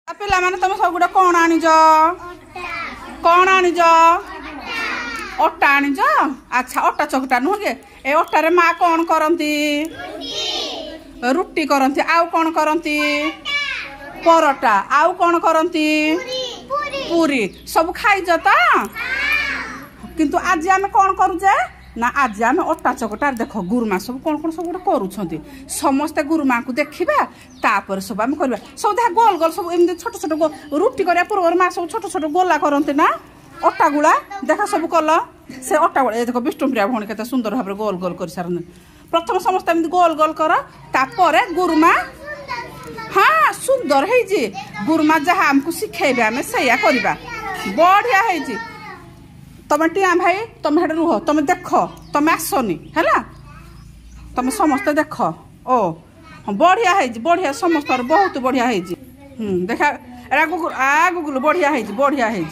पिला माने तुम सब गुडे कौन आनिज अटा आनिज। अच्छा अटा चकटा नुह के ए अटारे माँ कौन करती रुटी करती आउ कौन करती परोटा आउ कौन करती पूरी सब खाइज त किंतु आज आम कौन करुचे ना आज आम अटा चकटार देख गुरुमा सब कौन कौन सब गोटे करुँच समस्ते गुरुमा को देखा तापर सब आम करवा सब देख गोल गोल सब एमती छोट छोट रुटी करा पूर्व माँ सब छोट छोट गोला करते ना अटा गुला देखा सब कल से अटा गुला देख विष्णुप्रिया भौणी के सुंदर भाव गोल गोल कर सार प्रथम समस्त एमती गोल गोल कर तापर गुरुमा हाँ सुंदर है गुरुमा जहाँ आमको शिखेबे आम से करवा बढ़िया है तमें टिया भाई तुम हेड रुह तुम देख तुम आसनी है तुम समस्ते देख ओ बढ़िया है बढ़िया समस्त बहुत बढ़िया है देखा आगुल बढ़िया है बढ़िया है।